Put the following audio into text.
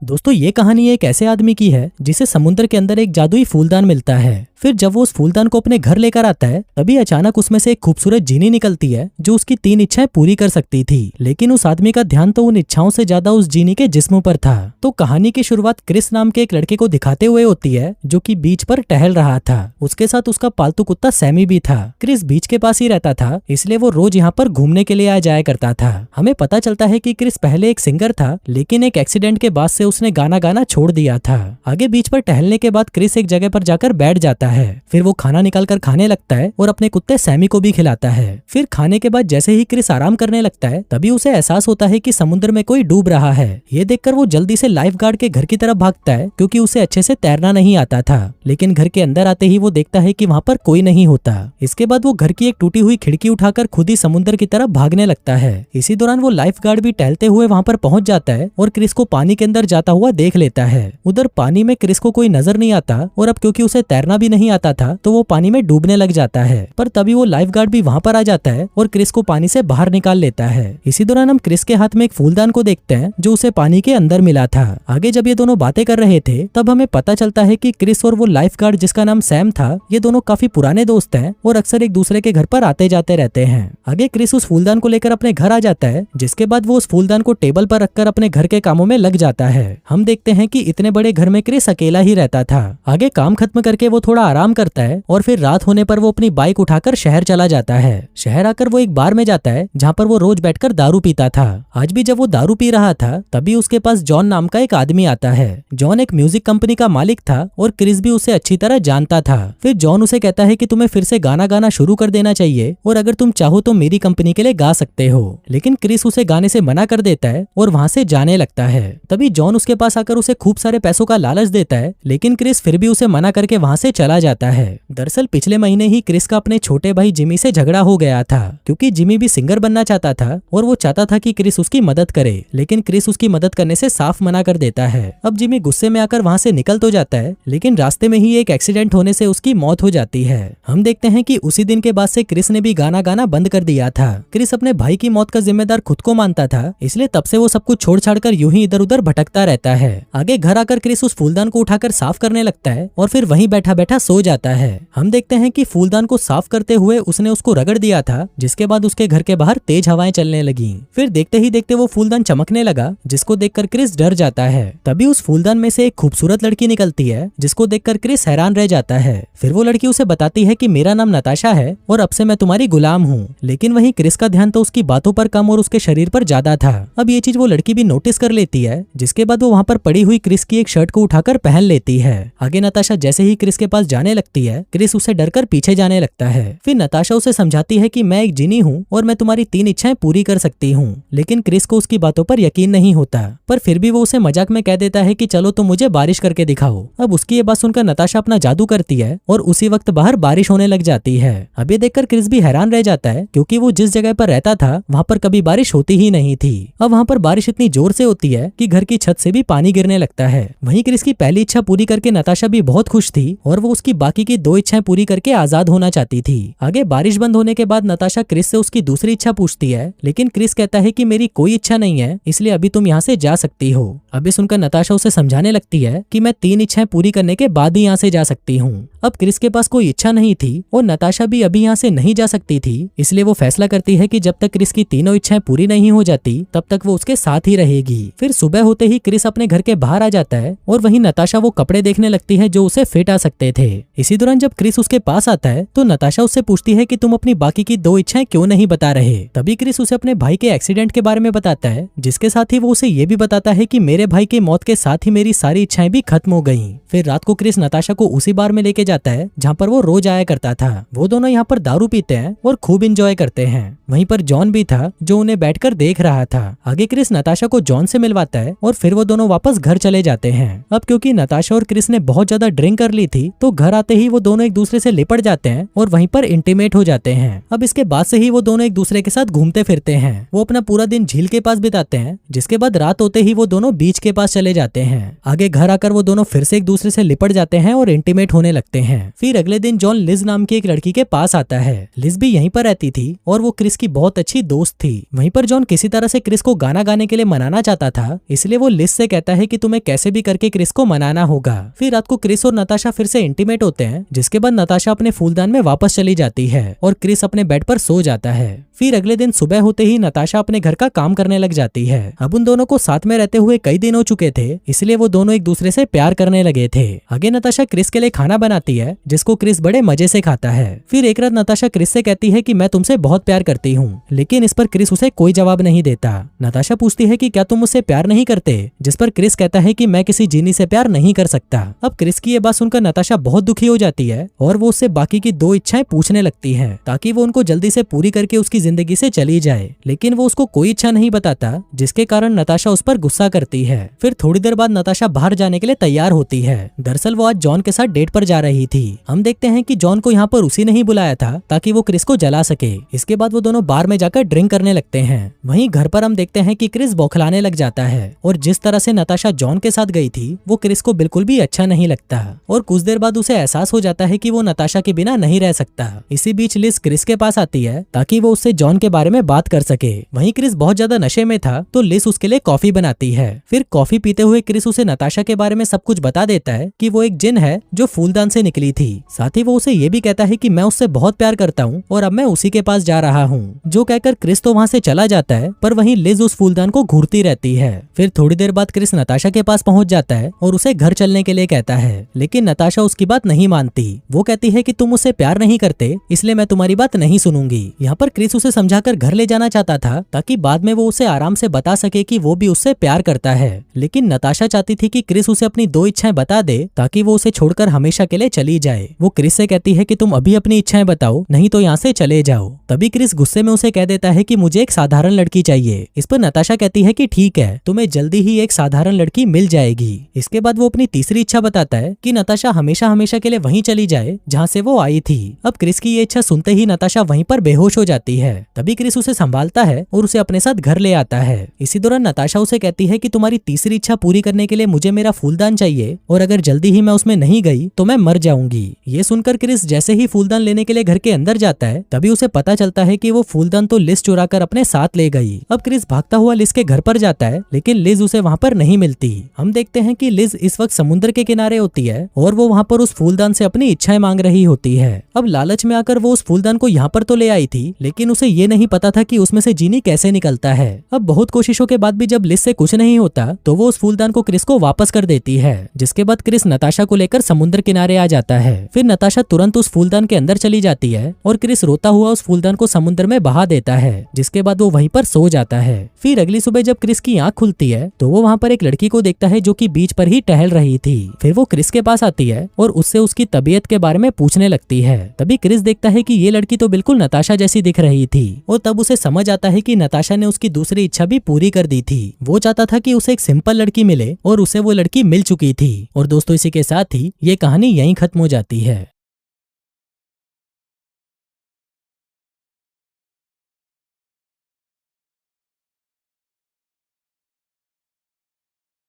दोस्तों ये कहानी एक ऐसे आदमी की है जिसे समुद्र के अंदर एक जादुई फूलदान मिलता है। फिर जब वो उस फूलदान को अपने घर लेकर आता है तभी अचानक उसमें से एक खूबसूरत जीनी निकलती है जो उसकी 3 इच्छाएं पूरी कर सकती थी। लेकिन उस आदमी का ध्यान तो उन इच्छाओं से ज्यादा उस जीनी के जिस्म पर था। तो कहानी की शुरुआत क्रिस नाम के एक लड़के को दिखाते हुए होती है जो कि बीच पर टहल रहा था। उसके साथ उसका पालतू कुत्ता सैमी भी था। क्रिस बीच के पास ही रहता था इसलिए वो रोज यहाँ पर घूमने के लिए आ जाया करता था। हमें पता चलता है कि क्रिस पहले एक सिंगर था लेकिन एक एक्सीडेंट के बाद से उसने गाना छोड़ दिया था। आगे बीच पर टहलने के बाद क्रिस एक जगह पर जाकर बैठ जाता है। फिर वो खाना निकालकर खाने लगता है और अपने कुत्ते सैमी को भी खिलाता है। फिर खाने के बाद जैसे ही क्रिस आराम करने लगता है तभी उसे एहसास होता है कि समुद्र में कोई डूब रहा है। ये देखकर वो जल्दी से लाइफ गार्ड के घर की तरफ भागता है क्योंकि उसे अच्छे से तैरना नहीं आता था। लेकिन घर के अंदर आते ही वो देखता है कि वहाँ पर कोई नहीं होता। इसके बाद वो घर की एक टूटी हुई खिड़की उठाकर खुद ही समुद्र की तरफ भागने लगता है। इसी दौरान वो लाइफ गार्ड भी टहलते हुए वहाँ पर पहुंच जाता है और क्रिस को पानी के अंदर जाता हुआ देख लेता है। उधर पानी में क्रिस को कोई नजर नहीं आता और अब क्योंकि उसे तैरना भी नहीं आता था तो वो पानी में डूबने लग जाता है। पर तभी वो लाइफ गार्ड भी वहाँ पर आ जाता है और क्रिस को पानी से बाहर निकाल लेता है। इसी दौरान हम क्रिस के हाथ में एक फूलदान को देखते हैं जो उसे पानी के अंदर मिला था। आगे जब ये दोनों बातें कर रहे थे तब हमें पता चलता है कि क्रिस और वो लाइफ गार्ड जिसका नाम सैम था ये दोनों काफी पुराने दोस्त हैं और अक्सर एक दूसरे के घर पर आते जाते रहते हैं। आगे क्रिस उस फूलदान को लेकर अपने घर आ जाता है जिसके बाद वो उस फूलदान को टेबल पर रखकर अपने घर के कामों में लग जाता है। हम देखते हैं कि इतने बड़े घर में क्रिस अकेला ही रहता था। आगे काम खत्म करके वो थोड़ा आराम करता है और फिर रात होने पर वो अपनी बाइक उठाकर शहर चला जाता है। शहर आकर वो एक बार में जाता है जहाँ पर वो रोज बैठकर दारू पीता था। आज भी जब वो दारू पी रहा था तभी उसके पास जॉन नाम का एक आदमी आता है। जॉन एक म्यूजिक कंपनी का मालिक था और क्रिस भी उसे अच्छी तरह जानता था। फिर जॉन उसे कहता है कि तुम्हें फिर से गाना गाना शुरू कर देना चाहिए और अगर तुम चाहो तो मेरी कंपनी के लिए गा सकते हो। लेकिन क्रिस उसे गाने से मना कर देता है और वहाँ से जाने लगता है। तभी जॉन उसके पास आकर उसे खूब सारे पैसों का लालच देता है लेकिन क्रिस फिर भी उसे मना करके वहाँ से चला जाता है। दरअसल पिछले महीने ही क्रिस का अपने छोटे भाई जिमी से झगड़ा हो गया था क्योंकि जिमी भी सिंगर बनना चाहता था और वो चाहता था कि क्रिस उसकी मदद करे। लेकिन क्रिस उसकी मदद करने से साफ मना कर देता है। अब जिमी गुस्से में आकर वहाँ से निकल तो जाता है लेकिन रास्ते में ही एक एक्सीडेंट होने से उसकी मौत हो जाती है। हम देखते हैं कि उसी दिन के बाद से क्रिस ने भी गाना गाना बंद कर दिया था। क्रिस अपने भाई की मौत का जिम्मेदार खुद को मानता था इसलिए तब से वो सब कुछ छोड़ छाड़ कर यूं ही इधर उधर भटकता रहता है। आगे घर आकर क्रिस उस फूलदान को उठाकर साफ करने लगता है और फिर वहीं बैठा बैठा सो जाता है। हम देखते हैं कि फूलदान को साफ करते हुए उसने उसको रगड़ दिया था जिसके बाद उसके घर के बाहर तेज हवाएं चलने लगी। फिर देखते ही देखते वो फूलदान चमकने लगा जिसको देखकर क्रिस डर जाता है। तभी उस फूलदान में से एक खूबसूरत लड़की निकलती है जिसको देखकर क्रिस हैरान रह जाता है। फिर वो लड़की उसे बताती है कि मेरा नाम नताशा है और अब से मैं तुम्हारी गुलाम हूँ। लेकिन वहीं क्रिस का ध्यान तो उसकी बातों पर कम और उसके शरीर पर ज्यादा था। अब ये चीज वो लड़की भी नोटिस कर लेती है जिसके बाद वो वहाँ पर पड़ी हुई क्रिस की एक शर्ट को उठाकर पहन लेती है। आगे नताशा जैसे ही क्रिस के पास जाने लगती है क्रिस उसे डरकर पीछे जाने लगता है। फिर नताशा उसे समझाती है कि मैं एक जिनी हूँ और मैं तुम्हारी 3 इच्छाएं पूरी कर सकती हूँ। लेकिन क्रिस को उसकी बातों पर यकीन नहीं होता पर फिर भी वो उसे मजाक में कह देता है कि चलो तुम मुझे बारिश करके दिखाओ। अब उसकी ये बात सुनकर नताशा अपना जादू करती है और उसी वक्त बाहर बारिश होने लग जाती है। अब ये देखकर क्रिस भी हैरान रह जाता है क्योंकि वो जिस जगह पर रहता था वहाँ पर कभी बारिश होती ही नहीं थी। अब वहाँ पर बारिश इतनी जोर से होती है कि घर की छत से भी पानी गिरने लगता है। वहीं क्रिस की पहली इच्छा पूरी करके नताशा भी बहुत खुश थी और वो उसकी बाकी की 2 इच्छाएं पूरी करके आजाद होना चाहती थी। आगे बारिश बंद होने के बाद नताशा क्रिस से उसकी दूसरी इच्छा पूछती है लेकिन क्रिस कहता है कि मेरी कोई इच्छा नहीं है इसलिए अभी तुम यहाँ से जा सकती हो। अभी सुनकर नताशा उसे समझाने लगती है कि मैं 3 इच्छाएं पूरी करने के बाद ही यहाँ से जा सकती हूँ। अब क्रिस के पास कोई इच्छा नहीं थी और नताशा भी अभी यहाँ से नहीं जा सकती थी इसलिए वो फैसला करती है कि जब तक क्रिस की तीनों इच्छाएं पूरी नहीं हो जाती तब तक वो उसके साथ ही रहेगी। फिर सुबह होते ही क्रिस अपने घर के बाहर आ जाता है और वहीं नताशा वो कपड़े देखने लगती है जो उसे फिट आ सकते थे। इसी दौरान जब क्रिस उसके पास आता है तो नताशा उससे पूछती है कि तुम अपनी बाकी की 2 इच्छाएं क्यों नहीं बता रहे। तभी क्रिस उसे अपने भाई के एक्सीडेंट के बारे में बताता है जिसके साथ ही वो उसे ये भी बताता है कि मेरे भाई की मौत के साथ ही मेरी सारी इच्छाएं भी खत्म हो गयी। फिर रात को क्रिस नताशा को उसी बार में लेके जाता है जहाँ पर वो रोज आया करता था। वो दोनों यहाँ पर दारू पीते हैं और खूब इंजॉय करते हैं। वहीं पर जॉन भी था जो उन्हें बैठकर देख रहा था। आगे क्रिस नताशा को जॉन से मिलवाता है और फिर वो दोनों वापस घर चले जाते हैं। अब क्योंकि नताशा और क्रिस ने बहुत ज्यादा ड्रिंक कर ली थी तो घर आते ही वो दोनों एक दूसरे से लिपट जाते हैं और वहीं पर इंटीमेट हो जाते हैं। अब इसके बाद से ही वो दोनों एक दूसरे के साथ घूमते फिरते हैं। वो अपना पूरा दिन झील के पास बिताते हैं जिसके बाद रात होते ही वो दोनों बीच के पास चले जाते हैं। आगे घर आकर वो दोनों फिर से एक दूसरे से लिपट जाते हैं और इंटीमेट होने लगते लगते हैं। फिर अगले दिन जॉन लिज नाम की एक लड़की के पास आता है। लिज भी यहीं पर रहती थी और वो क्रिस की बहुत अच्छी दोस्त थी। वहीं पर जॉन किसी तरह से क्रिस को गाना गाने के लिए मनाना चाहता था, इसलिए वो लिज से कहता है कि तुम्हें कैसे भी करके क्रिस को मनाना होगा। फिर रात को क्रिस और नताशा फिर से इंटीमेट होते हैं, जिसके बाद नताशा अपने फूलदान में वापस चली जाती है और क्रिस अपने बेड पर सो जाता है। फिर अगले दिन सुबह होते ही नताशा अपने घर का काम करने लग जाती है। अब उन दोनों को साथ में रहते हुए कई दिन हो चुके थे, इसलिए वो दोनों एक दूसरे से प्यार करने लगे थे। आगे नताशा क्रिस के लिए खाना बनाती है, जिसको क्रिस बड़े मजे से खाता है। फिर एक रात नताशा क्रिस से कहती है कि मैं तुमसे बहुत प्यार करती हूँ, लेकिन इस पर क्रिस उसे कोई जवाब नहीं देता। नताशा पूछती है कि क्या तुम मुझसे प्यार नहीं करते, जिस पर क्रिस कहता है कि मैं किसी जीनी से प्यार नहीं कर सकता। अब क्रिस की ये बात सुनकर नताशा बहुत दुखी हो जाती है और वो उससे बाकी की 2 इच्छाएं पूछने लगती है, ताकि वो उनको जल्दी से पूरी करके उसकी जिंदगी से चली जाए। लेकिन वो उसको कोई इच्छा नहीं बताता, जिसके कारण नताशा उस पर गुस्सा करती है। फिर थोड़ी देर बाद नताशा बाहर जाने के लिए तैयार होती है। दरअसल वो आज जॉन के साथ डेट पर जा रही थी। हम देखते हैं कि जॉन को यहाँ पर उसी ने ही बुलाया था ताकि वो क्रिस को जला सके। इसके बाद वो दोनों बार में जाकर ड्रिंक करने लगते हैं। वहीं घर पर हम देखते हैं कि क्रिस बौखलाने लग जाता है और जिस तरह से नताशा जॉन के साथ गई थी वो क्रिस को बिल्कुल भी अच्छा नहीं लगता और कुछ देर बाद उसे एहसास हो जाता है कि वो नताशा के बिना नहीं रह सकता। इसी बीच लिज क्रिस के पास आती है ताकि वो उससे जॉन के बारे में बात कर सके। वहीं क्रिस बहुत ज्यादा नशे में था तो लिज उसके लिए कॉफी बनाती है। फिर कॉफी पीते हुए क्रिस उसे नताशा के बारे में सब कुछ बता देता है कि वो एक जिन है जो फूलदान से निकली थी। साथ ही वो उसे ये भी कहता है कि मैं उससे बहुत प्यार करता हूँ और अब मैं उसी के पास जा रहा हूँ। जो कहकर क्रिस तो वहाँ से चला जाता है, पर वहीं लिज उस फूलदान को घूरती रहती है। फिर थोड़ी देर बाद क्रिस नताशा के पास पहुँच जाता है और उसे घर चलने के लिए कहता है, लेकिन नताशा उसकी बात नहीं मानती। वो कहती है कि तुम मुझसे प्यार नहीं करते, इसलिए मैं तुम्हारी बात नहीं सुनूंगी। यहाँ पर क्रिस उसे समझाकर घर ले जाना चाहता था ताकि बाद में वो उसे आराम से बता सके कि वो भी उससे प्यार करता है। लेकिन नताशा चाहती थी कि क्रिस उसे अपनी 2 इच्छाएं बता दे ताकि वो उसे छोड़कर हमेशा के लिए चली जाए। वो क्रिस से कहती है कि तुम अभी अपनी इच्छाएं बताओ, नहीं तो यहाँ से चले जाओ। तभी क्रिस गुस्से में उसे कह देता है कि मुझे एक साधारण लड़की चाहिए। इस पर नताशा कहती है कि ठीक है, तुम्हें जल्दी ही एक साधारण लड़की मिल जाएगी। इसके बाद वो अपनी तीसरी इच्छा बताता है कि नताशा हमेशा हमेशा के लिए वहीं चली जाए जहाँ से वो आई थी। अब क्रिस की ये इच्छा सुनते ही नताशा वहीं पर बेहोश हो जाती है। तभी क्रिस उसे संभालता है और उसे अपने साथ घर ले आता है। इसी दौरान नताशा उसे कहती है कि तुम्हारी तीसरी इच्छा पूरी करने के लिए मुझे मेरा फूलदान चाहिए और अगर जल्दी ही मैं उसमें नहीं गई तो मैं मर जाऊंगी। ये सुनकर क्रिस जैसे ही फूलदान लेने के लिए घर के अंदर जाता है, तभी उसे पता चलता है कि वो फूलदान तो लिज चुरा कर अपने साथ ले गई। अब क्रिस भागता हुआ लिज के घर पर जाता है, लेकिन लिज उसे वहाँ पर नहीं मिलती। हम देखते हैं कि लिज इस वक्त समुद्र के किनारे होती है और वो वहाँ पर उस फूलदान से अपनी इच्छाएं मांग रही होती है। अब लालच में आकर वो उस फूलदान को यहाँ पर तो ले आई थी, लेकिन उसे ये नहीं पता था कि उसमें से जीनी कैसे निकलता है। अब बहुत कोशिशों के बाद भी जब लिज से कुछ नहीं होता तो वो उस फूलदान को क्रिस को वापस कर देती है, जिसके बाद क्रिस नताशा को लेकर समुद्र किनारे आ जाता है। फिर नताशा तुरंत उस फूलदान के अंदर चली जाती है और क्रिस रोता हुआ उस फूलदान को समुद्र में बहा देता है, जिसके बाद वो वहीं पर सो जाता है। फिर अगली सुबह जब क्रिस की आंख खुलती है तो वो वहाँ पर एक लड़की को देखता है जो कि बीच पर ही टहल रही थी। फिर वो क्रिस के पास आती है और उससे उसकी तबीयत के बारे में पूछने लगती है। तभी क्रिस देखता है कि ये लड़की तो बिल्कुल नताशा जैसी दिख रही थी और तब उसे समझ आता है कि नताशा ने उसकी दूसरी इच्छा भी पूरी कर दी थी। वो चाहता था कि उसे एक सिंपल लड़की मिले और उसे वो लड़की मिल चुकी थी। और दोस्तों, इसी के साथ ही ये कहानी यहीं खत्म हो जाती है।